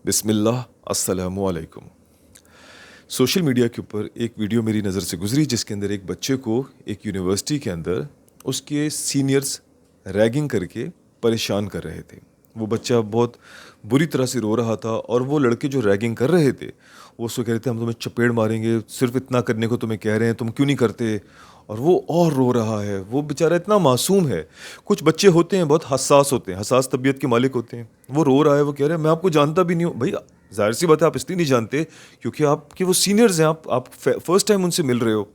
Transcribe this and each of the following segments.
बिस्मिल्लाह अस्सलामु अलैकुम। Social media के ऊपर एक वीडियो मेरी नज़र से गुजरी जिसके अंदर एक बच्चे को एक यूनिवर्सिटी के अंदर उसके सीनियर्स रैगिंग करके परेशान कर रहे थे। वो बच्चा बहुत बुरी तरह से रो रहा था और वो लड़के जो रैगिंग कर रहे थे वो उसको कह रहे थे हम तुम्हें चपेड़ मारेंगे, सिर्फ इतना करने को तुम्हें कह रहे हैं, तुम क्यों नहीं करते। और वो और रो रहा है, वो बेचारा इतना मासूम है। कुछ बच्चे होते हैं बहुत हसास होते हैं, हसास तबीयत के मालिक होते हैं। वो रो रहा है, वो कह रहा है मैं आपको जानता भी नहीं हूँ। भाई जाहिर सी बात है आप इसलिए नहीं जानते क्योंकि आपके वो सीनियर्स हैं, आप फर्स्ट टाइम उनसे मिल रहे हो।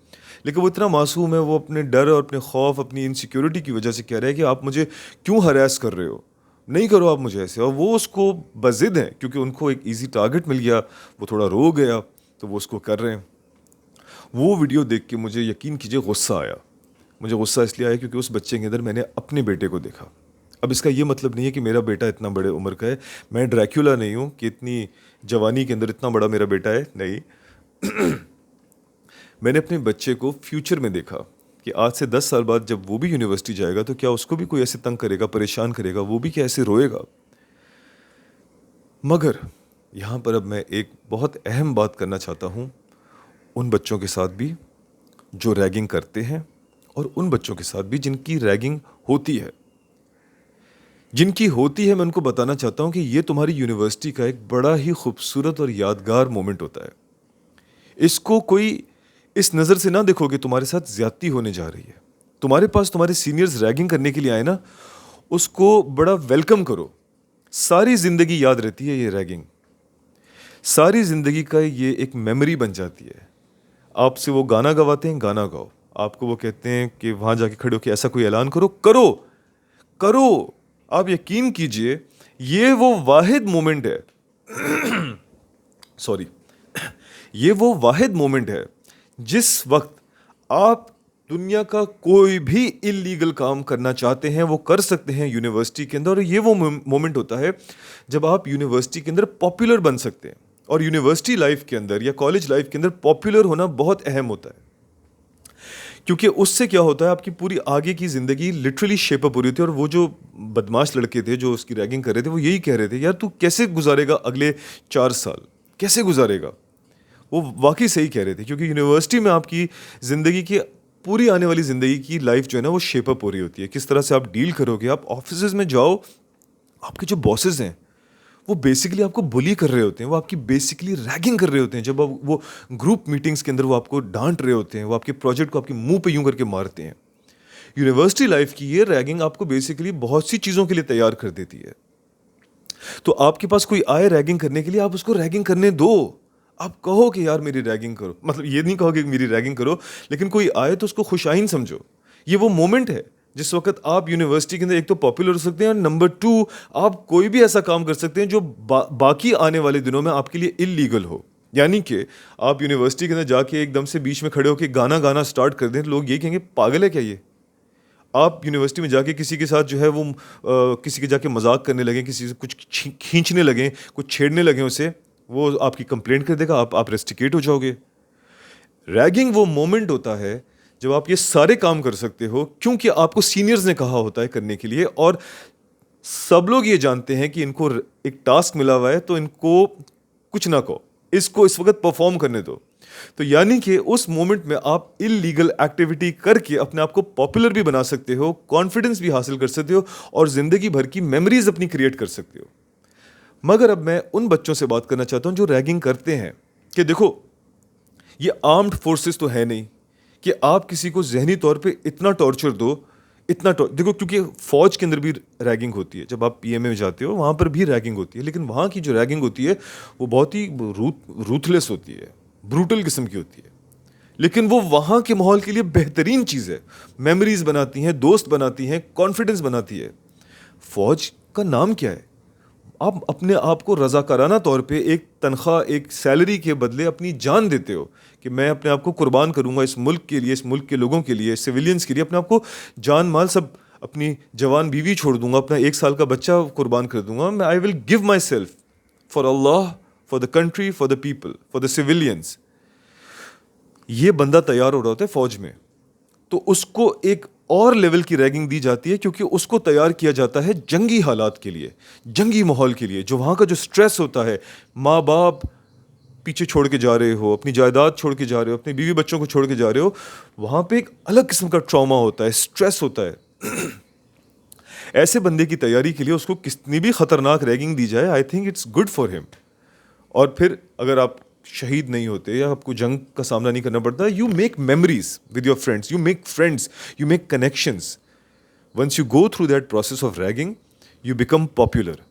लेकिन वो इतना मासूम है, वो अपने डर और अपने खौफ, अपनी इनसिक्योरिटी की वजह से कह रहा है कि आप मुझे क्यों हरास कर रहे हो, नहीं करो आप मुझे ऐसे। और वो उसको बजिद है क्योंकि उनको एक इजी टारगेट मिल गया, वो थोड़ा रो गया तो वो उसको कर रहे हैं। वो वीडियो देख के मुझे यकीन कीजिए गुस्सा आया। मुझे गुस्सा इसलिए आया क्योंकि उस बच्चे के अंदर मैंने अपने बेटे को देखा। अब इसका ये मतलब नहीं है कि मेरा बेटा इतना बड़े उम्र का है, मैं ड्रैक्युला नहीं हूँ कि इतनी जवानी के अंदर इतना बड़ा मेरा बेटा है, नहीं। मैंने अपने बच्चे को फ्यूचर में देखा कि आज से 10 साल बाद जब वो भी यूनिवर्सिटी जाएगा तो क्या उसको भी कोई ऐसे तंग करेगा, परेशान करेगा, वो भी क्या ऐसे रोएगा। मगर यहाँ पर अब मैं एक बहुत अहम बात करना चाहता हूँ उन बच्चों के साथ भी जो रैगिंग करते हैं और उन बच्चों के साथ भी जिनकी रैगिंग होती है। जिनकी होती है मैं उनको बताना चाहता हूँ कि ये तुम्हारी यूनिवर्सिटी का एक बड़ा ही खूबसूरत और यादगार मोमेंट होता है। इसको कोई इस नज़र से ना देखो कि तुम्हारे साथ ज्यादती होने जा रही है। तुम्हारे पास तुम्हारे सीनियर्स रैगिंग करने के लिए आए ना, उसको बड़ा वेलकम करो। सारी ज़िंदगी याद रहती है ये रैगिंग, सारी ज़िंदगी का ये एक मेमोरी बन जाती है। आपसे वो गाना गवाते हैं, गाना गाओ। आपको वो कहते हैं कि वहाँ जाके खड़े होकर ऐसा कोई ऐलान करो, करो करो। आप यकीन कीजिए ये वो वाहिद मोमेंट है, सॉरी, ये वो वाहिद मोमेंट है जिस वक्त आप दुनिया का कोई भी इलीगल काम करना चाहते हैं वो कर सकते हैं यूनिवर्सिटी के अंदर। और ये वो मोमेंट होता है जब आप यूनिवर्सिटी के अंदर पॉपुलर बन सकते हैं। और यूनिवर्सिटी लाइफ के अंदर या कॉलेज लाइफ के अंदर पॉपुलर होना बहुत अहम होता है क्योंकि उससे क्या होता है आपकी पूरी आगे की ज़िंदगी लिटरली शेपअप हो रही थी। और वो जो बदमाश लड़के थे जो उसकी रैगिंग कर रहे थे वो यही कह रहे थे यार तू कैसे गुजारेगा अगले 4 साल, कैसे गुजारेगा। वो वाकई सही कह रहे थे क्योंकि यूनिवर्सिटी में आपकी ज़िंदगी की पूरी आने वाली ज़िंदगी की लाइफ जो है ना वो शेपअप हो रही होती है। किस तरह से आप डील करोगे। आप ऑफिस में जाओ, आपके जो बॉसेज हैं वो बेसिकली आपको बुली कर रहे होते हैं, वो आपकी बेसिकली रैगिंग कर रहे होते हैं। जब आप वो ग्रुप मीटिंग्स के अंदर वो आपको डांट रहे होते हैं, वो आपके प्रोजेक्ट को आपके मुंह पे यूं करके मारते हैं। यूनिवर्सिटी लाइफ की ये रैगिंग आपको बेसिकली बहुत सी चीज़ों के लिए तैयार कर देती है। तो आपके पास कोई आए रैगिंग करने के लिए, आप उसको रैगिंग करने दो। आप कहो कि यार मेरी रैगिंग करो, मतलब ये नहीं कहो कि मेरी रैगिंग करो, लेकिन कोई आए तो उसको खुशाइन समझो। ये वो मोमेंट है जिस वक्त आप यूनिवर्सिटी के अंदर एक तो पॉपुलर हो सकते हैं और नंबर 2 आप कोई भी ऐसा काम कर सकते हैं जो बाकी आने वाले दिनों में आपके लिए इलीगल हो। यानी कि आप यूनिवर्सिटी के अंदर जाके एकदम से बीच में खड़े होकर गाना गाना स्टार्ट कर दें तो लोग ये कहेंगे पागल है क्या ये। आप यूनिवर्सिटी में जाके किसी के साथ जो है वो किसी के जाके मजाक करने लगे, किसी से कुछ खींचने लगे, कुछ छेड़ने लगे उसे, वो आपकी कंप्लेंट कर देगा, आप रेस्टिकेट हो जाओगे। रैगिंग वो मोमेंट होता है जब आप ये सारे काम कर सकते हो क्योंकि आपको सीनियर्स ने कहा होता है करने के लिए। और सब लोग ये जानते हैं कि इनको एक टास्क मिला हुआ है तो इनको कुछ ना कहो, इसको इस वक्त परफॉर्म करने दो। तो यानी कि उस मोमेंट में आप इलीगल एक्टिविटी करके अपने आप को पॉपुलर भी बना सकते हो, कॉन्फिडेंस भी हासिल कर सकते हो और जिंदगी भर की मेमोरीज अपनी क्रिएट कर सकते हो। मगर अब मैं उन बच्चों से बात करना चाहता हूं जो रैगिंग करते हैं कि देखो ये आर्म्ड फोर्सेस तो है नहीं कि आप किसी को जहनी तौर पे इतना टॉर्चर दो, देखो क्योंकि फौज के अंदर भी रैगिंग होती है। जब आप पीएमए में जाते हो वहाँ पर भी रैगिंग होती है, लेकिन वहाँ की जो रैगिंग होती है वो बहुत ही रूथलेस होती है, ब्रूटल किस्म की होती है। लेकिन वो वहाँ के माहौल के लिए बेहतरीन चीज़ है, मेमोरीज बनाती हैं, दोस्त बनाती हैं, कॉन्फिडेंस बनाती है। फौज का नाम क्या है। आप अपने आप को रजाकाराना तौर पे एक तनख्वाह, एक सैलरी के बदले अपनी जान देते हो कि मैं अपने आप को कुर्बान करूंगा इस मुल्क के लिए, इस मुल्क के लोगों के लिए, सिविलियंस के लिए, अपने आप को जान माल सब, अपनी जवान बीवी छोड़ दूंगा, अपना 1 साल का बच्चा कुर्बान कर दूंगा। मैं I will give my self for Allah, for the country, for the people, for the civilians. ये बंदा तैयार हो रहा होता है फौज में, तो उसको एक और लेवल की रैगिंग दी जाती है, क्योंकि उसको तैयार किया जाता है जंगी हालात के लिए, जंगी माहौल के लिए। जो वहाँ का जो स्ट्रेस होता है, माँ बाप पीछे छोड़ के जा रहे हो, अपनी जायदाद छोड़ के जा रहे हो, अपने बीवी बच्चों को छोड़ के जा रहे हो, वहाँ पे एक अलग किस्म का ट्रॉमा होता है, स्ट्रेस होता है। ऐसे बंदे की तैयारी के लिए उसको कितनी भी खतरनाक रैगिंग दी जाए, I think it's good for him. और फिर अगर आप शहीद नहीं होते या आपको जंग का सामना नहीं करना पड़ता, you make memories with your friends, you make friends, you make connections. Once you go through that process of ragging, you become popular.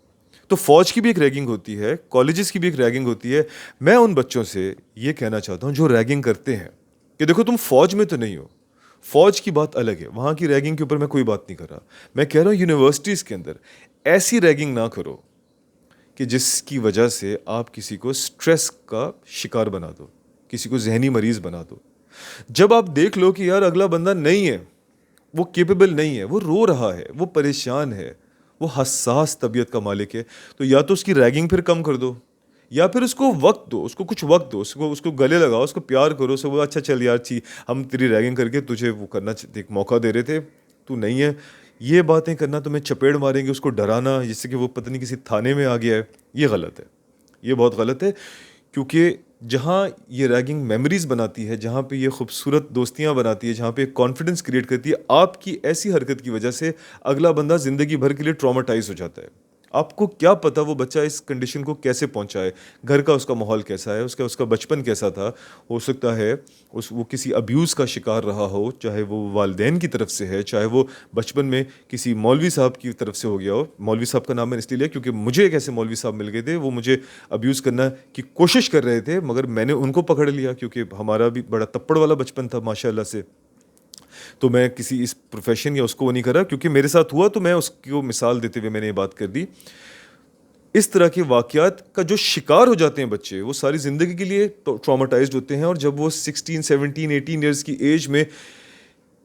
तो फौज की भी एक रैगिंग होती है, कॉलेजेस की भी एक रैगिंग होती है। मैं उन बच्चों से ये कहना चाहता हूँ जो रैगिंग करते हैं कि देखो, तुम फौज में तो नहीं हो, फौज की बात अलग है, वहाँ की रैगिंग के ऊपर मैं कोई बात नहीं कर रहा। मैं कह रहा हूँ यूनिवर्सिटीज़ के अंदर ऐसी रैगिंग ना करो कि जिसकी वजह से आप किसी को स्ट्रेस का शिकार बना दो, किसी को जहनी मरीज बना दो। जब आप देख लो कि यार अगला बंदा नहीं है, वो केपेबल नहीं है, वो रो रहा है, वो परेशान है, वो हसास तबीयत का मालिक है, तो या तो उसकी रैगिंग फिर कम कर दो, या फिर उसको वक्त दो, उसको कुछ वक्त दो, उसको उसको गले लगाओ, उसको प्यार करो, उसको बोलो अच्छा चल यार, हम तेरी रैगिंग करके तुझे वो करना एक मौका दे रहे थे, तू नहीं है, ये बातें करना, तुम्हें चपेड़ मारेंगे, उसको डराना जिससे कि वो पता नहीं किसी थाने में आ गया है, ये गलत है, ये बहुत गलत है। क्योंकि जहाँ ये रैगिंग मेमोरीज बनाती है, जहाँ पे ये खूबसूरत दोस्तियाँ बनाती है, जहाँ पे कॉन्फिडेंस क्रिएट करती है, आपकी ऐसी हरकत की वजह से अगला बंदा ज़िंदगी भर के लिए ट्रॉमाटाइज हो जाता है। आपको क्या पता वो बच्चा इस कंडीशन को कैसे पहुंचा है, घर का उसका माहौल कैसा है, उसका उसका बचपन कैसा था। हो सकता है वो किसी अब्यूज़ का शिकार रहा हो, चाहे वो वालिदैन की तरफ से है, चाहे वो बचपन में किसी मौलवी साहब की तरफ से हो गया हो। मौलवी साहब का नाम मैंने इसलिए लिया क्योंकि मुझे एक ऐसे मौलवी साहब मिल गए थे, वो मुझे अब्यूज़ करना की कोशिश कर रहे थे, मगर मैंने उनको पकड़ लिया क्योंकि हमारा भी बड़ा तप्पड़ वाला बचपन था माशाल्लाह से। तो मैं किसी इस प्रोफेशन या उसको वो नहीं करा, क्योंकि मेरे साथ हुआ तो मैं उसको मिसाल देते हुए मैंने ये बात कर दी। इस तरह के वाक़यात का जो शिकार हो जाते हैं बच्चे, वो सारी ज़िंदगी के लिए ट्रॉमाटाइज्ड होते हैं, और जब वो 16, 17, 18 ईयर्स की एज में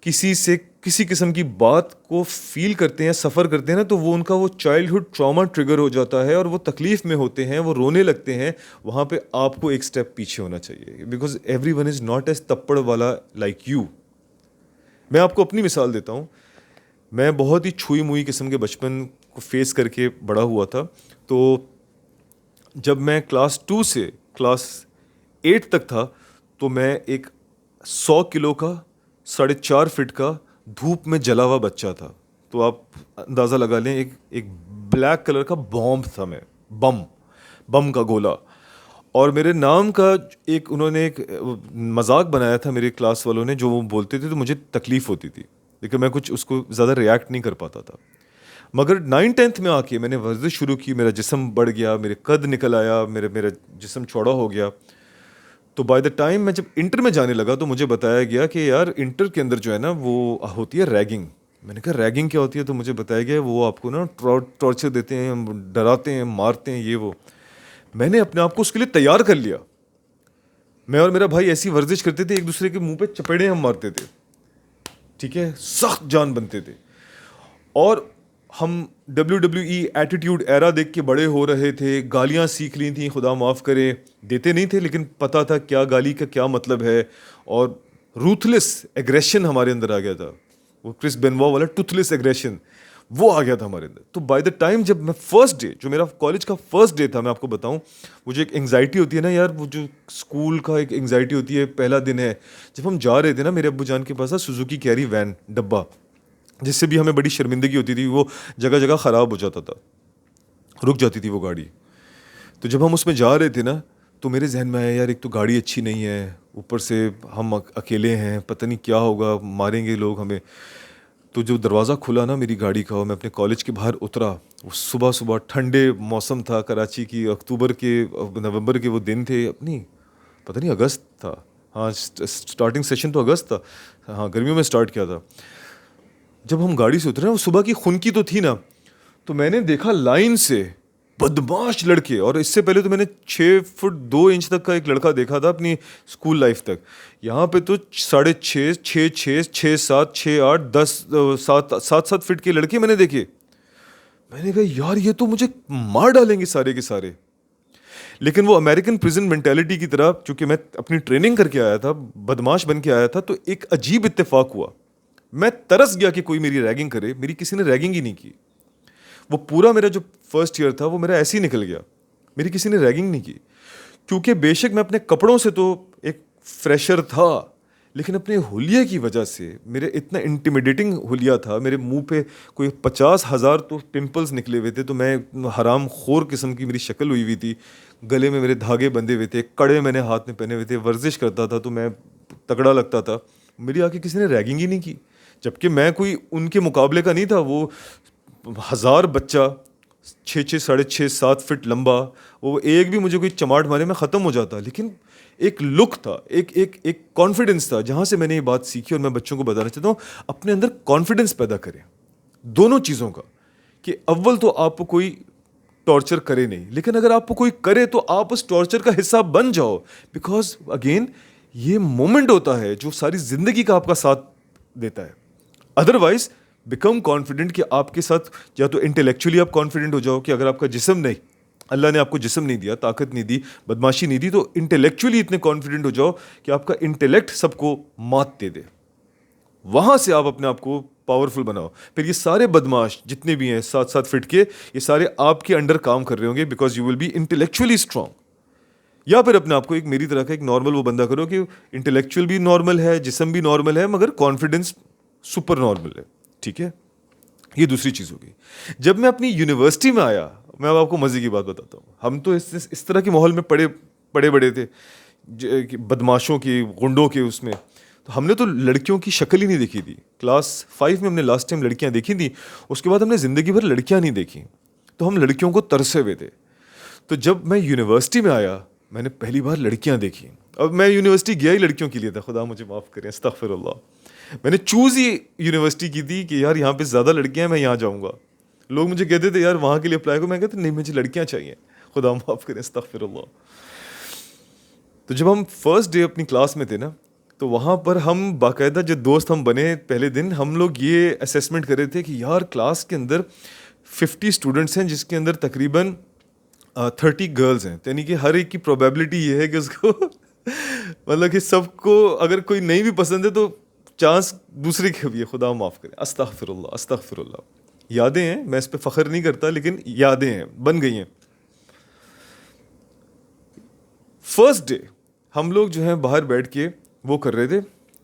किसी से किसी किस्म की बात को फील करते हैं, सफ़र करते हैं ना, तो वो उनका वो चाइल्डहुड ट्रॉमा ट्रिगर हो जाता है और वो तकलीफ़ में होते हैं, वो रोने लगते हैं। वहाँ पे आपको एक स्टेप पीछे होना चाहिए, because everyone is not as तप्पड़ वाला लाइक यू। मैं आपको अपनी मिसाल देता हूँ। मैं बहुत ही छुई मुई किस्म के बचपन को फेस करके बड़ा हुआ था। तो जब मैं क्लास 2 से क्लास 8 तक था, तो मैं एक 100 किलो का 4.5 फीट का धूप में जला हुआ बच्चा था। तो आप अंदाज़ा लगा लें, एक एक ब्लैक कलर का बॉम्ब था मैं, बम बम का गोला। और मेरे नाम का एक उन्होंने एक मजाक बनाया था मेरे क्लास वालों ने, जो वो बोलते थे तो मुझे तकलीफ़ होती थी, लेकिन मैं कुछ उसको ज़्यादा रिएक्ट नहीं कर पाता था। मगर 9th-10th में आके मैंने वर्जिश शुरू की, मेरा जिस्म बढ़ गया, मेरे कद निकल आया, मेरे मेरा जिस्म चौड़ा हो गया। तो बाय द टाइम मैं जब इंटर में जाने लगा, तो मुझे बताया गया कि यार इंटर के अंदर जो है ना, वो होती है रैगिंग। मैंने कहा रैगिंग क्या होती है? तो मुझे बताया गया वो आपको ना टॉर्चर देते हैं, डराते हैं, मारते हैं, ये वो। मैंने अपने आप को उसके लिए तैयार कर लिया। मैं और मेरा भाई ऐसी वर्जिश करते थे, एक दूसरे के मुंह पे चपेड़े हम मारते थे, ठीक है, सख्त जान बनते थे। और हम WWE एटीट्यूड एरा देख के बड़े हो रहे थे, गालियाँ सीख ली थी, खुदा माफ़ करे, देते नहीं थे लेकिन पता था क्या गाली का क्या मतलब है। और रूथलेस एग्रेशन हमारे अंदर आ गया था, वो क्रिस बेनवा वाला टूथलेस एग्रेशन, वो आ गया था हमारे अंदर। तो बाय द टाइम जब मैं फर्स्ट डे, जो मेरा कॉलेज का फर्स्ट डे था, मैं आपको बताऊं, वो जो एक एंग्जाइटी होती है ना यार, वो जो स्कूल का एक एंग्जाइटी होती है, पहला दिन है। जब हम जा रहे थे ना, मेरे अब्बू जान के पास था सुजुकी कैरी वैन डब्बा, जिससे भी हमें बड़ी शर्मिंदगी होती थी, वो जगह जगह ख़राब हो जाता था, रुक जाती थी वो गाड़ी। तो जब हम उसमें जा रहे थे ना, तो मेरे जहन में आया यार, एक तो गाड़ी अच्छी नहीं है, ऊपर से हम अकेले हैं, पता नहीं क्या होगा, मारेंगे लोग हमें। तो जो दरवाज़ा खुला ना मेरी गाड़ी का, और मैं अपने कॉलेज के बाहर उतरा, वो सुबह सुबह ठंडे मौसम था कराची की, अक्टूबर के नवंबर के वो दिन थे, अपनी पता नहीं अगस्त था, हाँ स्टार्टिंग सेशन तो अगस्त था, हाँ गर्मियों में स्टार्ट किया था। जब हम गाड़ी से उतरे, वो सुबह की खुनकी तो थी ना, तो मैंने देखा लाइन से बदमाश लड़के। और इससे पहले तो मैंने 6 फुट 2 इंच तक का एक लड़का देखा था अपनी स्कूल लाइफ तक। यहाँ पे तो 6.5, 6.6, 6.7, 6.8, 10, 7 फीट के लड़के मैंने देखे। मैंने कहा यार ये तो मुझे मार डालेंगे सारे के सारे। लेकिन वो अमेरिकन प्रिजन मेंटालिटी की तरह, चूंकि मैं अपनी ट्रेनिंग करके आया था, बदमाश बन के आया था, तो एक अजीब इत्तेफाक हुआ। मैं तरस गया कि कोई मेरी रैगिंग करे, मेरी किसी ने रैगिंग ही नहीं की। वो पूरा मेरा जो फर्स्ट ईयर था वो मेरा ऐसे ही निकल गया, मेरी किसी ने रैगिंग नहीं की। क्योंकि बेशक मैं अपने कपड़ों से तो एक फ्रेशर था, लेकिन अपने हुलिये की वजह से, मेरे इतना इंटिमिडेटिंग हुलिया था, मेरे मुंह पे कोई 50,000 तो पिंपल्स निकले हुए थे, तो मैं हराम खोर किस्म की मेरी शक्ल हुई हुई थी, गले में मेरे धागे बंधे हुए थे, कड़े मैंने हाथ में पहने हुए थे, वर्जिश करता था तो मैं तगड़ा लगता था, मेरी आके किसी ने रैगिंग ही नहीं की। जबकि मैं कोई उनके मुकाबले का नहीं था। वो 1,000 बच्चा, 6 6 साढ़े 6 7 फीट लंबा, वो एक भी मुझे कोई चमाट मारे मैं ख़त्म हो जाता। लेकिन एक लुक था, एक कॉन्फिडेंस था, जहाँ से मैंने ये बात सीखी और मैं बच्चों को बताना चाहता हूँ, अपने अंदर कॉन्फिडेंस पैदा करें दोनों चीज़ों का। कि अव्वल तो आपको कोई टॉर्चर करे नहीं, लेकिन अगर आपको कोई करे तो आप उस टॉर्चर का हिस्सा बन जाओ। बिकॉज अगेन ये मोमेंट होता है जो सारी जिंदगी का आपका साथ देता है। अदरवाइज बिकम कॉन्फिडेंट कि आपके साथ या तो इंटेलेक्चुअली आप कॉन्फिडेंट हो जाओ कि अगर आपका जिस्म नहीं, अल्लाह ने आपको जिस्म नहीं दिया, ताकत नहीं दी, बदमाशी नहीं दी, तो इंटेलेक्चुअली इतने कॉन्फिडेंट हो जाओ कि आपका इंटेलेक्ट सबको मात दे दे। वहां से आप अपने आप को पावरफुल बनाओ। फिर ये सारे बदमाश जितने भी हैं 7 7 फीट के, ये सारे आपके अंडर काम कर रहे होंगे, because you will B intellectually strong. या फिर अपने आप को एक मेरी तरह का एक नॉर्मल वो बंदा करो कि इंटेलेक्चुअल भी नॉर्मल है, जिस्म भी नॉर्मल है, मगर कॉन्फिडेंस सुपर नॉर्मल है। ठीक है, ये दूसरी चीज़ होगी। जब मैं अपनी यूनिवर्सिटी में आया, मैं अब आपको मज़े की बात बताता हूँ। हम तो इस तरह के माहौल में पड़े बड़े थे, कि बदमाशों की, गुंडों के, उसमें तो हमने तो लड़कियों की शक्ल ही नहीं देखी थी। क्लास 5 में हमने लास्ट टाइम लड़कियां देखी थी, उसके बाद हमने ज़िंदगी भर लड़कियां नहीं देखी, तो हम लड़कियों को तरसे हुए थे। तो जब मैं यूनिवर्सिटी में आया, मैंने पहली बार लड़कियां देखी। अब मैं यूनिवर्सिटी गया ही लड़कियों के लिए था, खुदा मुझे माफ़ करें, अस्तगफिरुल्लाह। मैंने चूज़ ही यूनिवर्सिटी की थी कि यार यहाँ पे ज़्यादा लड़कियां हैं, मैं यहाँ जाऊँगा। लोग मुझे कहते थे यार वहाँ के लिए अप्लाई करो, मैं कहता नहीं, मुझे लड़कियाँ चाहिए, खुदा माफ़ करें, अस्तगफिरुल्लाह। तो जब हम फर्स्ट डे अपनी क्लास में थे ना, तो वहाँ पर हम बाकायदा जो दोस्त हम बने, पहले दिन हम लोग ये असेसमेंट कर रहे थे कि यार क्लास के अंदर 50 स्टूडेंट्स हैं, जिसके अंदर तकरीबन 30 गर्ल्स हैं, यानी कि हर एक की प्रोबेबिलिटी ये है कि उसको मतलब कि सबको अगर कोई नहीं भी पसंद है तो चांस दूसरे के भी है। खुदा माफ़ करे, अस्तगफिरुल्लाह अस्तगफिरुल्लाह। यादें हैं, मैं इस पर फ़ख्र नहीं करता, लेकिन यादें हैं, बन गई हैं। फर्स्ट डे हम लोग जो है बाहर बैठ के वो कर रहे थे,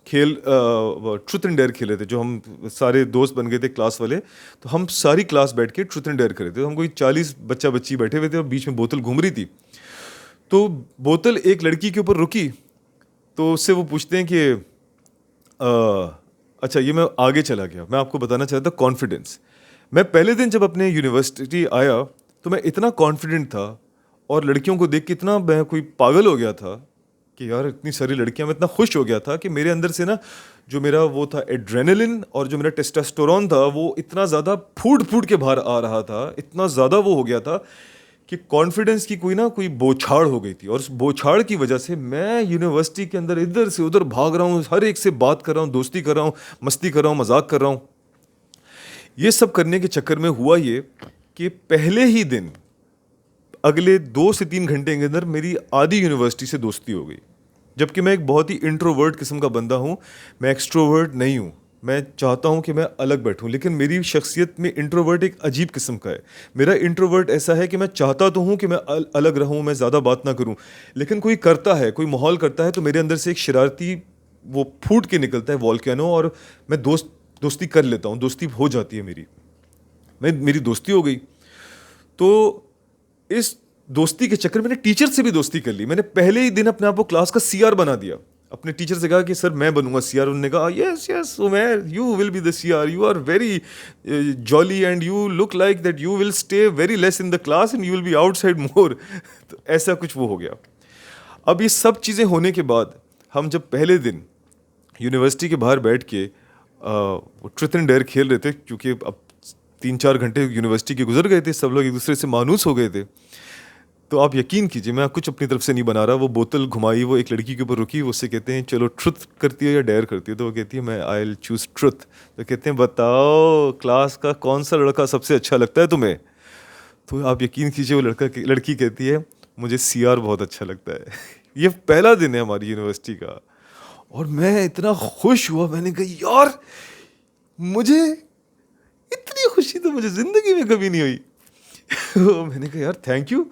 खेल, ट्रूथ एंड डेयर खेल रहे थे। जो हम सारे दोस्त बन गए थे क्लास वाले, तो हम सारी क्लास बैठ के ट्रूथ एंड डेयर कर रहे थे। तो हम कोई 40 बच्चा बच्ची बैठे हुए थे और बीच में बोतल घूम रही थी। तो बोतल एक लड़की के ऊपर रुकी, तो उससे वो पूछते हैं कि अच्छा, ये मैं आगे चला गया। मैं आपको बताना चाहता कॉन्फिडेंस। मैं पहले दिन जब अपने यूनिवर्सिटी आया तो मैं इतना कॉन्फिडेंट था, और लड़कियों को देख के इतना मैं कोई पागल हो गया था कि यार इतनी सारी लड़कियां, मैं इतना खुश हो गया था कि मेरे अंदर से ना जो मेरा वो था एड्रेनलिन और जो मेरा टेस्टोस्टेरोन था, वो इतना ज़्यादा फूट फूट के बाहर आ रहा था, इतना ज़्यादा वो हो गया था कि कॉन्फिडेंस की कोई ना कोई बौछार हो गई थी। और उस बौछार की वजह से मैं यूनिवर्सिटी के अंदर इधर से उधर भाग रहा हूँ, हर एक से बात कर रहा हूँ, दोस्ती कर रहा हूँ, मस्ती कर रहा हूँ, मजाक कर रहा हूँ। ये सब करने के चक्कर में हुआ ये कि पहले ही दिन, अगले 2 से 3 घंटे के अंदर मेरी आधी यूनिवर्सिटी से दोस्ती हो गई। जबकि मैं एक बहुत ही इंट्रोवर्ट किस्म का बंदा हूँ, मैं एक्सट्रोवर्ट नहीं हूँ। मैं चाहता हूँ कि मैं अलग बैठूँ, लेकिन मेरी शख्सियत में इंट्रोवर्ट एक अजीब किस्म का है। मेरा इंट्रोवर्ट ऐसा है कि मैं चाहता तो हूँ कि मैं अलग रहूँ, मैं ज़्यादा बात ना करूँ, लेकिन कोई करता है, कोई माहौल करता है, तो मेरे अंदर से एक शरारती वो फूट के निकलता है वॉल्केनो, और मैं दोस्ती कर लेता हूँ, दोस्ती हो जाती है मेरी दोस्ती हो गई। तो इस दोस्ती के चक्कर में मैंने टीचर से भी दोस्ती कर ली। मैंने पहले ही दिन अपने आप को क्लास का सीआर बना दिया। अपने टीचर से कहा कि सर मैं बनूंगा सीआर। उन्होंने कहा yes yes Umair, you will be the CR, you are very jolly and you look like that you will stay very less in the class and you will be outside more. तो ऐसा कुछ वो हो गया। अब ये सब चीज़ें होने के बाद हम जब पहले दिन यूनिवर्सिटी के बाहर बैठ के ट्रूथ एंड डेयर खेल रहे थे, क्योंकि अब 3 4 घंटे यूनिवर्सिटी के गुजर गए थे, सब लोग एक दूसरे से मानूस हो गए थे। तो आप यकीन कीजिए, मैं कुछ अपनी तरफ से नहीं बना रहा। वो बोतल घुमाई, वो एक लड़की के ऊपर रुकी, वो उससे कहते हैं चलो ट्रुथ करती है या डेयर करती है, तो वो कहती है मैं आई विल चूज ट्रुथ। तो कहते हैं बताओ क्लास का कौन सा लड़का सबसे अच्छा लगता है तुम्हें? तो आप यकीन कीजिए वो लड़की कहती है मुझे सीआर बहुत अच्छा लगता है। ये पहला दिन है हमारी यूनिवर्सिटी का, और मैं इतना खुश हुआ। मैंने कहा यार मुझे इतनी खुशी तो मुझे ज़िंदगी में कभी नहीं हुई। तो मैंने कहा यार थैंक यू।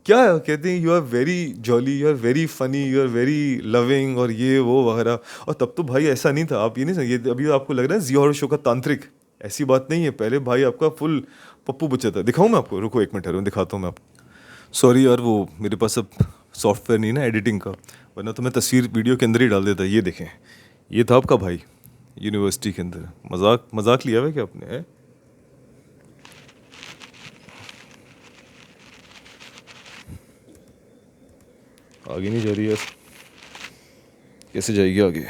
क्या है? कहते हैं you are very jolly, you are very funny, you are very loving और ये वो वगैरह। और तब तो भाई ऐसा नहीं था, आप ये नहीं ये अभी आपको लग रहा है जी हॉरर शो का तांत्रिक, ऐसी बात नहीं है। पहले भाई आपका फुल पप्पू बच्चा था। दिखाऊं मैं आपको? रुको 1 मिनट ठहरो, दिखाता हूँ मैं आपको। सॉरी यार, वो मेरे पास अब सॉफ्टवेयर नहीं ना एडिटिंग का, वरना तो मैं तस्वीर वीडियो के अंदर ही डाल देता। ये देखें, ये था आपका भाई यूनिवर्सिटी के अंदर। मजाक मजाक लिया हुआ है क्या आपने? है? आगे नहीं जा रही यार, कैसे जाएगी आगे?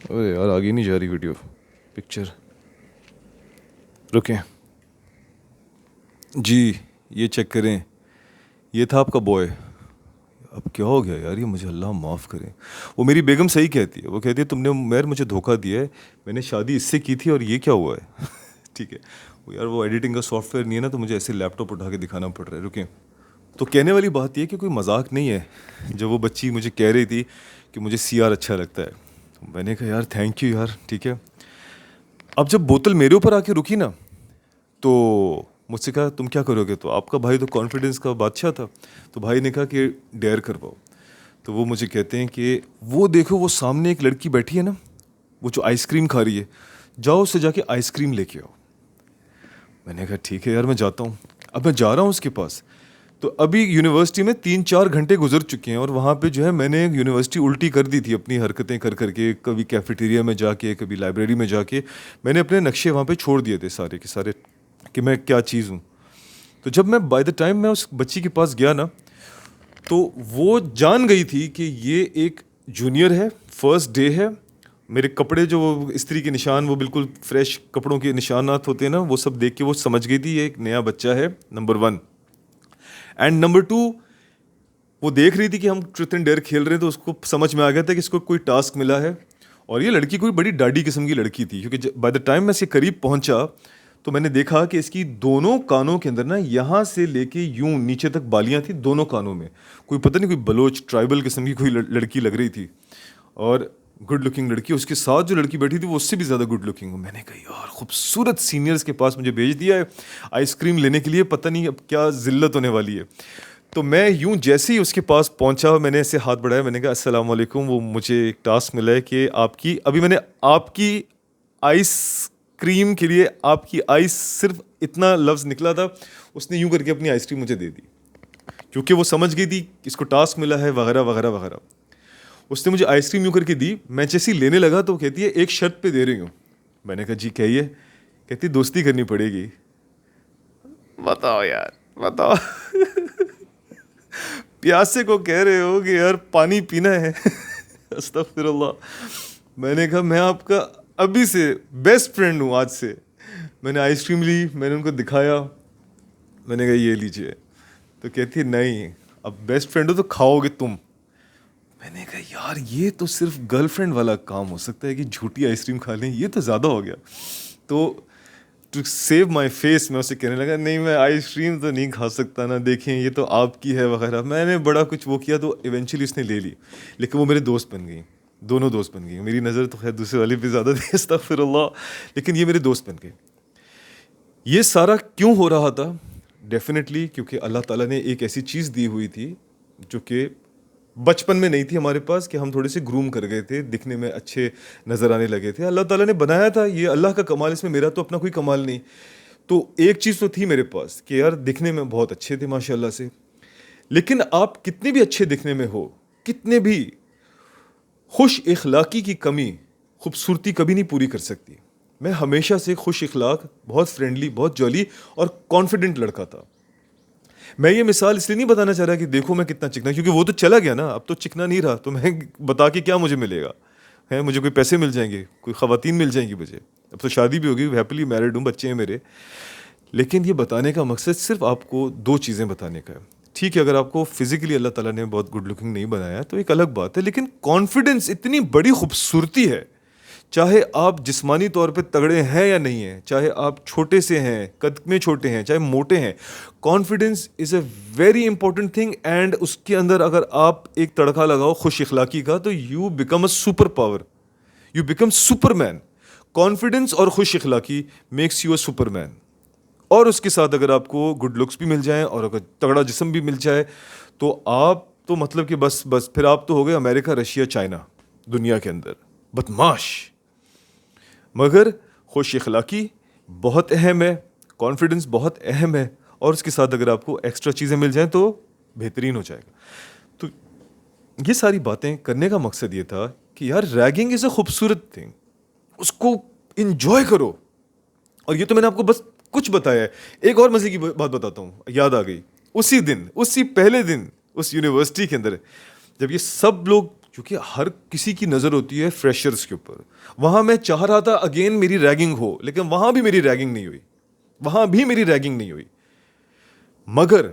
अरे यार आगे नहीं जा रही वीडियो, पिक्चर। रुकें जी, ये चेक करें, ये था आपका बॉय। अब क्या हो गया यार ये, मुझे अल्लाह माफ़ करे। वो मेरी बेगम सही कहती है, वो कहती है तुमने यार मुझे धोखा दिया है, मैंने शादी इससे की थी और ये क्या हुआ है। ठीक है, वो यार वो एडिटिंग का सॉफ्टवेयर नहीं है ना, तो मुझे ऐसे लैपटॉप उठा के दिखाना पड़ रहा है। रुकें। तो कहने वाली बात ये कि कोई मजाक नहीं है, जब वो बच्ची मुझे कह रही थी कि मुझे सीआर अच्छा लगता है, तो मैंने कहा यार थैंक यू यार, ठीक है। अब जब बोतल मेरे ऊपर आके रुकी ना, तो मुझसे कहा तुम क्या करोगे? तो आपका भाई तो कॉन्फिडेंस का बादशाह था, तो भाई ने कहा कि डेयर करवाओ। तो वो मुझे कहते हैं कि वो देखो वो सामने एक लड़की बैठी है ना, वो जो आइसक्रीम खा रही है, जाओ उससे जाके आइसक्रीम लेके आओ। मैंने कहा ठीक है यार, मैं जाता हूँ। अब मैं जा रहा हूँ उसके पास, तो अभी यूनिवर्सिटी में 3-4 घंटे गुजर चुके हैं और वहाँ पे जो है मैंने यूनिवर्सिटी उल्टी कर दी थी अपनी हरकतें कर करके। कभी कैफेटेरिया में जाके, कभी लाइब्रेरी में जाके मैंने अपने नक्शे वहाँ पे छोड़ दिए थे सारे के सारे, कि मैं क्या चीज़ हूँ। तो जब मैं बाय द टाइम मैं उस बच्ची के पास गया ना, तो वो जान गई थी कि ये एक जूनियर है, फर्स्ट डे है। मेरे कपड़े जो वो इस्त्री के निशान, वो बिल्कुल फ्रेश कपड़ों के निशानात होते हैं ना, वो सब देख के वो समझ गई थी ये एक नया बच्चा है, नंबर 1। एंड नंबर 2, वो देख रही थी कि हम ट्रुथ एंड डेयर खेल रहे हैं, तो उसको समझ में आ गया था कि इसको कोई टास्क मिला है। और ये लड़की कोई बड़ी डाडी किस्म की लड़की थी, क्योंकि बाय द टाइम मैं इसके करीब पहुंचा तो मैंने देखा कि इसकी दोनों कानों के अंदर ना, यहाँ से लेके यूं नीचे तक बालियां थी दोनों कानों में। कोई पता नहीं, कोई बलोच ट्राइबल किस्म की कोई लड़की लग रही थी, और गुड लुकिंग लड़की। उसके साथ जो लड़की बैठी थी वो उससे भी ज़्यादा गुड लुकिंग। मैंने कहा यार खूबसूरत सीनियर्स के पास मुझे भेज दिया है आइसक्रीम लेने के लिए, पता नहीं अब क्या जिल्लत होने वाली है। तो मैं यूं जैसे ही उसके पास पहुंचा, मैंने ऐसे हाथ बढ़ाया, मैंने कहा अस्सलाम वालेकुम, वो मुझे एक टास्क मिला है कि आपकी, अभी मैंने आपकी आइस क्रीम के लिए आपकी आइस, सिर्फ इतना लफ्ज़ निकला था, उसने यूं करके अपनी आइसक्रीम मुझे दे दी, क्योंकि वो समझ गई थी इसको टास्क मिला है वगैरह वगैरह वगैरह। उसने मुझे आइसक्रीम यूं करके दी, मैं जैसे ही लेने लगा तो कहती है एक शर्त पे दे रही हूँ। मैंने कहा जी कहिए। कहती दोस्ती करनी पड़ेगी। बताओ यार, बताओ। प्यासे को कह रहे हो कि यार पानी पीना है। अस्तगफिरुल्लाह। मैंने कहा मैं आपका अभी से बेस्ट फ्रेंड हूँ आज से। मैंने आइसक्रीम ली, मैंने उनको दिखाया, मैंने कहा ये लीजिए। तो कहती है नहीं, अब बेस्ट फ्रेंड हो तो खाओगे तुम। मैंने कहा यार ये तो सिर्फ गर्लफ्रेंड वाला काम हो सकता है कि झूठी आइसक्रीम खा लें, ये तो ज़्यादा हो गया। तो टू सेव माई फेस मैं उसे कहने लगा नहीं मैं आइसक्रीम तो नहीं खा सकता ना, देखें ये तो आपकी है वगैरह। मैंने बड़ा कुछ वो किया, तो इवेंचुअली उसने ले ली। लेकिन वो मेरे दोस्त बन गई, दोनों दोस्त बन गई। मेरी नज़र तो खैर दूसरे वाले पे ज़्यादा थी, अस्तगफिरुल्लाह, लेकिन ये मेरे दोस्त बन गए। ये सारा क्यों हो रहा था? डेफिनेटली क्योंकि अल्लाह ताला ने एक ऐसी चीज़ दी हुई थी जो कि बचपन में नहीं थी हमारे पास, कि हम थोड़े से ग्रूम कर गए थे, दिखने में अच्छे नज़र आने लगे थे। अल्लाह ताला ने बनाया था, ये अल्लाह का कमाल, इसमें मेरा तो अपना कोई कमाल नहीं। तो एक चीज़ तो थी मेरे पास कि यार दिखने में बहुत अच्छे थे माशाल्लाह से। लेकिन आप कितने भी अच्छे दिखने में हो, कितने भी खुश इखलाकी की कमी खूबसूरती कभी नहीं पूरी कर सकती। मैं हमेशा से खुश इखलाक, बहुत फ्रेंडली, बहुत जॉली और कॉन्फिडेंट लड़का था। मैं ये मिसाल इसलिए नहीं बताना चाह रहा कि देखो मैं कितना चिकना, क्योंकि वो तो चला गया ना, अब तो चिकना नहीं रहा। तो मैं बता के क्या मुझे मिलेगा? है मुझे कोई पैसे मिल जाएंगे, कोई ख़वातीन मिल जाएंगी मुझे? अब तो शादी भी होगी, हैप्पीली मैरिड हूँ, बच्चे हैं मेरे। लेकिन ये बताने का मकसद सिर्फ आपको 2 चीज़ें बताने का है। ठीक है, अगर आपको फिजिकली अल्लाह ताला ने बहुत गुड लुकिंग नहीं बनाया तो एक अलग बात है, लेकिन कॉन्फिडेंस इतनी बड़ी खूबसूरती है। चाहे आप जिस्मानी तौर पे तगड़े हैं या नहीं हैं, चाहे आप छोटे से हैं, कद में छोटे हैं, चाहे मोटे हैं, confidence is a very important thing. And उसके अंदर अगर आप एक तड़का लगाओ खुश इखलाकी का, तो you become a super power. You become Superman. Confidence और खुश इखलाकी मेक्स यू अ सुपरमैन। और उसके साथ अगर आपको गुड लुक्स भी मिल जाएं और अगर तगड़ा जिस्म भी मिल जाए तो आप तो मतलब कि बस बस फिर आप तो हो गए अमेरिका, रशिया, चाइना दुनिया के अंदर बदमाश। मगर खुश इखलाकी बहुत अहम है, कॉन्फिडेंस बहुत अहम है, और उसके साथ अगर आपको एक्स्ट्रा चीज़ें मिल जाएं तो बेहतरीन हो जाएगा। तो ये सारी बातें करने का मकसद ये था कि यार रैगिंग इज़ अ खूबसूरत थिंग, उसको इंजॉय करो। और ये तो मैंने आपको बस कुछ बताया है। एक और मजे की बात बताता हूँ, याद आ गई। उसी दिन, उसी पहले दिन उस यूनिवर्सिटी के अंदर जब ये सब लोग, क्योंकि हर किसी की नज़र होती है फ्रेशर्स के ऊपर, वहाँ मैं चाह रहा था अगेन मेरी रैगिंग हो, लेकिन वहाँ भी मेरी रैगिंग नहीं हुई, वहाँ भी मेरी रैगिंग नहीं हुई। मगर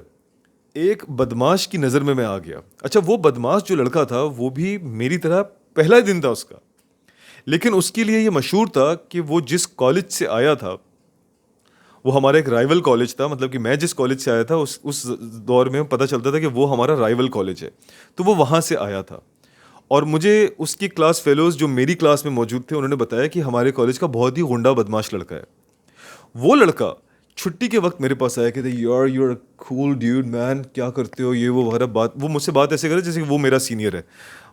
एक बदमाश की नज़र में मैं आ गया। अच्छा, वो बदमाश जो लड़का था वो भी मेरी तरह पहला दिन था उसका, लेकिन उसके लिए ये मशहूर था कि वो जिस कॉलेज से आया था वो हमारा एक राइवल कॉलेज था। मतलब कि मैं जिस कॉलेज से आया था उस दौर में पता चलता था कि वो हमारा राइवल कॉलेज है, तो वो वहाँ से आया था। और मुझे उसकी क्लास फेलोज़ जो मेरी क्लास में मौजूद थे उन्होंने बताया कि हमारे कॉलेज का बहुत ही गुंडा बदमाश लड़का है। वो लड़का छुट्टी के वक्त मेरे पास आया, कहते यार you are cool dude man, क्या करते हो ये वो वगैरह। बात वो मुझसे बात ऐसे करे जैसे कि वो मेरा सीनियर है,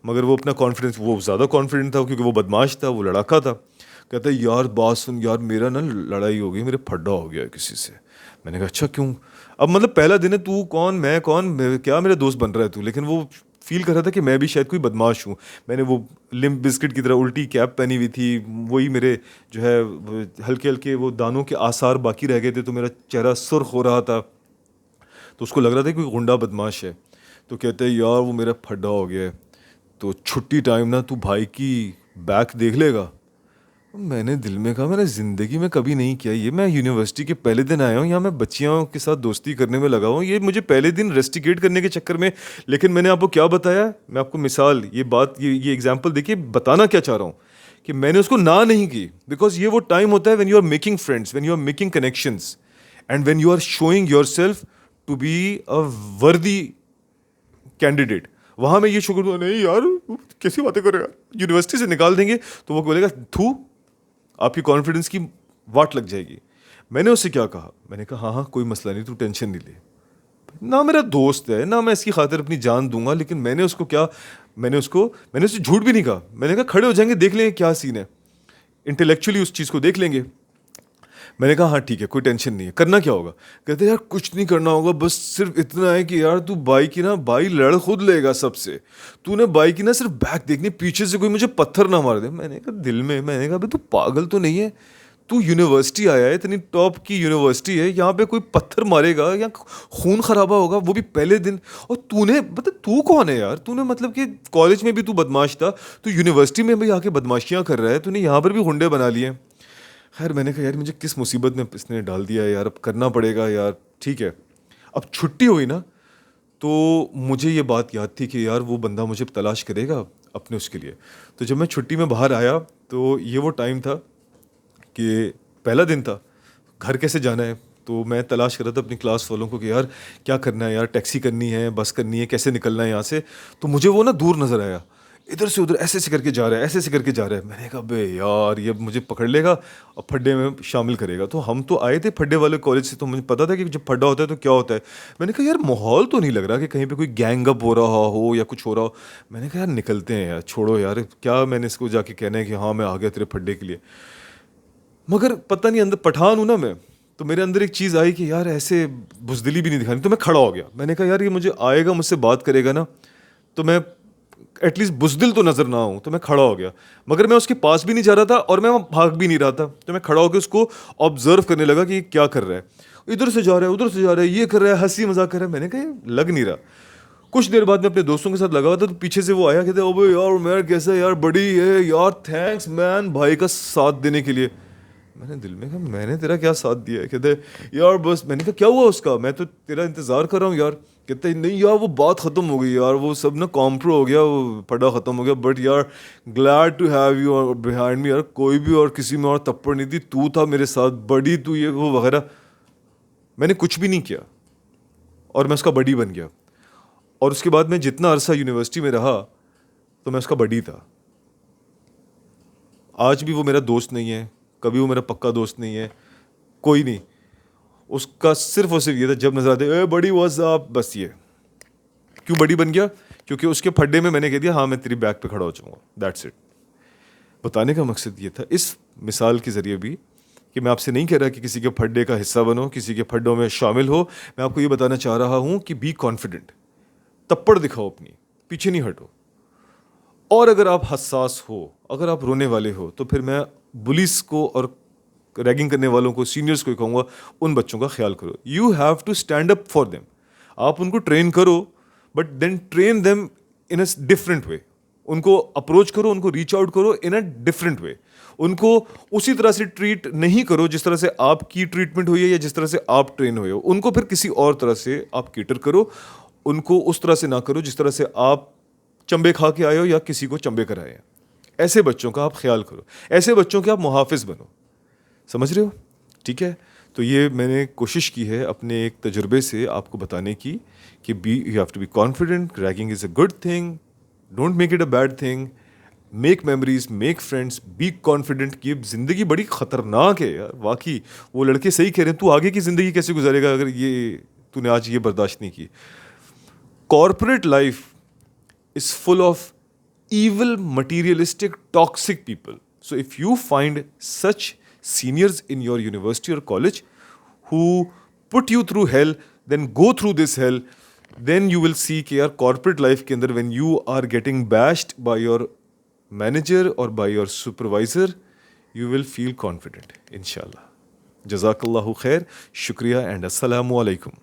मगर वो अपना कॉन्फिडेंस, वो ज़्यादा कॉन्फिडेंट था क्योंकि वो बदमाश था, वो लड़ाका था। कहता यार बात सुन यार, मेरा ना लड़ाई हो गई, मेरे फड्डा हो गया किसी से। मैंने कहा अच्छा क्यों? अब मतलब पहला दिन है, तू कौन मैं कौन, क्या मेरा दोस्त बन रहा है तू? लेकिन वो फील कर रहा था कि मैं भी शायद कोई बदमाश हूँ। मैंने वो लिम्प बिस्किट की तरह उल्टी कैप पहनी हुई थी, वही मेरे जो है हल्के हल्के वो दानों के आसार बाकी रह गए थे, तो मेरा चेहरा सुर्ख हो रहा था। तो उसको लग रहा था कि कोई गुंडा बदमाश है। तो कहते हैं यार वो मेरा फड्डा हो गया है, तो छुट्टी टाइम ना तू भाई की बैक देख लेगा। मैंने दिल में कहा मैंने ज़िंदगी में कभी नहीं किया ये, मैं यूनिवर्सिटी के पहले दिन आया हूँ, यहाँ मैं बच्चियों के साथ दोस्ती करने में लगा हूँ, ये मुझे पहले दिन रेस्टिकेट करने के चक्कर में। लेकिन मैंने आपको क्या बताया, मैं आपको मिसाल, ये बात, ये एग्जाम्पल देखिए, बताना क्या चाह रहा हूँ कि मैंने उसको ना नहीं की। बिकॉज ये वो टाइम होता है when you are making friends, when you are making connections, and when you are showing yourself to be a worthy candidate. वहाँ मैं ये शुक्र नहीं यार कैसी बातें करेगा, यूनिवर्सिटी से निकाल देंगे तो वो बोलेगा थू, आपकी कॉन्फिडेंस की वाट लग जाएगी। मैंने उससे क्या कहा, मैंने कहा हाँ हाँ कोई मसला नहीं, तू टेंशन नहीं ले, ना मेरा दोस्त है ना मैं इसकी खातिर अपनी जान दूंगा। लेकिन मैंने उसको क्या, मैंने उससे झूठ भी नहीं कहा। मैंने कहा खड़े हो जाएंगे देख लेंगे क्या सीन है, इंटेलेक्चुअली उस चीज़ को देख लेंगे। मैंने कहा हाँ ठीक है कोई टेंशन नहीं है, करना क्या होगा? कहते यार कुछ नहीं करना होगा, बस सिर्फ इतना है कि यार तू बाई की ना, बाई लड़ खुद लेगा सबसे, तूने बाई की ना सिर्फ बैक देखनी, पीछे से कोई मुझे पत्थर ना मार दे। मैंने कहा दिल में, मैंने कहा तू पागल तो नहीं है, तू यूनिवर्सिटी आया है, इतनी टॉप की यूनिवर्सिटी है, यहाँ पे कोई पत्थर मारेगा या खून खराबा होगा, वो भी पहले दिन। और तूने मतलब तू कौन है यार, तूने मतलब कि कॉलेज में भी तू बदमाश था, तू यूनिवर्सिटी में भी आके बदमाशियाँ कर रहा है, तूने यहाँ पर भी गुंडे बना लिए। खैर मैंने कहा यार मुझे किस मुसीबत में इसने डाल दिया है यार, अब करना पड़ेगा यार, ठीक है। अब छुट्टी हुई ना, तो मुझे ये बात याद थी कि यार वो बंदा मुझे तलाश करेगा अपने उसके लिए। तो जब मैं छुट्टी में बाहर आया तो ये वो टाइम था कि पहला दिन था, घर कैसे जाना है, तो मैं तलाश कर रहा था अपनी क्लास वालों को कि यार क्या करना है यार, टैक्सी करनी है, बस करनी है, कैसे निकलना है यहाँ से। तो मुझे वो ना दूर नज़र आया, इधर से उधर ऐसे ऐसे करके जा रहा है, ऐसे ऐसे करके जा रहा है। मैंने कहा बे यार ये अब मुझे पकड़ लेगा और फड्डे में शामिल करेगा। तो हम तो आए थे फड्डे वाले कॉलेज से, तो मुझे पता था कि जब फड्डा होता है तो क्या होता है। मैंने कहा यार माहौल तो नहीं लग रहा कि कहीं पे कोई गैंग अप हो रहा हो या कुछ हो रहा हो। मैंने कहा यार निकलते हैं यार, छोड़ो यार क्या मैंने इसको जाके कहना है कि हाँ मैं आ गया तेरे फड्डे के लिए। मगर पता नहीं, अंदर पठान हूँ ना मैं, तो मेरे अंदर एक चीज़ आई कि यार ऐसे बुजदिली भी नहीं दिखानी। तो मैं खड़ा हो गया, मैंने कहा यार ये मुझे आएगा मुझसे बात करेगा ना, तो मैं एटलीस्ट बुजदिल तो नजर ना आऊं। तो मैं खड़ा हो गया, मगर मैं उसके पास भी नहीं जा रहा था और मैं वहाँ भाग भी नहीं रहा था। तो मैं खड़ा होकर उसको ऑब्जर्व करने लगा कि ये क्या कर रहा है, इधर से जा रहा है उधर से जा रहा है, ये कर रहा है, हंसी मजाक कर रहा है। मैंने कहा ये लग नहीं रहा। कुछ देर बाद मैं अपने दोस्तों के साथ लगा हुआ था, तो पीछे से वो आया, कहते ओबे यार मैं कैसा यार, बड़ी है यार, थैंक्स मैन भाई का साथ देने के लिए। मैंने दिल में कहा मैंने तेरा क्या साथ दिया है? कहते यार बस। मैंने कहा क्या हुआ उसका, मैं तो तेरा इंतजार कर रहा हूँ यार। कहते नहीं यार वो बात ख़त्म हो गई यार, वो सब ना कॉम्प्रो हो गया, वो पढ़ा ख़त्म हो गया, बट यार glad to have you behind me. यार कोई भी और किसी में और थप्पड़ नहीं थी, तू था मेरे साथ, बड़ी तू ये वो वगैरह। मैंने कुछ भी नहीं किया और मैं उसका बडी बन गया। और उसके बाद मैं जितना अरसा यूनिवर्सिटी में रहा तो मैं उसका बडी था। आज भी वो मेरा दोस्त नहीं है, कभी वो मेरा पक्का दोस्त नहीं है, कोई नहीं। उसका सिर्फ और सिर्फ ये था, जब नजर आते ए बड़ी व्हाट्सअप, बस ये। क्यों बड़ी बन गया? क्योंकि उसके फड्डे में मैंने कह दिया हाँ मैं तेरी बैक पे खड़ा हो जाऊंगा, दैट्स इट। बताने का मकसद ये था इस मिसाल के ज़रिए भी कि मैं आपसे नहीं कह रहा कि किसी के फड्डे का हिस्सा बनो, किसी के फड्डों में शामिल हो। मैं आपको ये बताना चाह रहा हूँ कि बी कॉन्फिडेंट, तप्पड़ दिखाओ अपनी, पीछे नहीं हटो। और अगर आप हसास हो, अगर आप रोने वाले हो, तो फिर मैं बुलिस को और रैगिंग करने वालों को, सीनियर्स को कहूँगा, उन बच्चों का ख्याल करो। You have to stand up for them. आप उनको ट्रेन करो, but then train them in a different way. उनको अप्रोच करो, उनको रीच आउट करो इन अ डिफरेंट वे। उनको उसी तरह से ट्रीट नहीं करो जिस तरह से आपकी ट्रीटमेंट हुई है या जिस तरह से आप ट्रेन हुए हो। उनको फिर किसी और तरह से आप केटर करो। उनको उस तरह से ना करो जिस तरह से आप चंबे खा के आए हो या किसी को चंबे कराए हैं। ऐसे बच्चों का आप ख्याल करो, ऐसे बच्चों के आप मुहाफिज बनो। समझ रहे हो? ठीक है। तो ये मैंने कोशिश की है अपने एक तजुर्बे से आपको बताने की कि be you have to be confident, ragging is a good thing, don't make it a bad thing, make memories, make friends, be confident. कि ज़िंदगी बड़ी ख़तरनाक है यार, वाकई। वो लड़के सही कह रहे हैं, तू आगे की ज़िंदगी कैसे गुजारेगा अगर ये तूने आज ये बर्दाश्त नहीं की। Corporate life is full of evil, materialistic, toxic people. So if you find such seniors in your university or college who put you through hell, then go through this hell. Then you will see कि यार corporate life के अंदर when you are getting bashed by your manager or by your supervisor, you will feel confident, inshallah. Jazakallahu khair, shukriya and assalamu alaikum.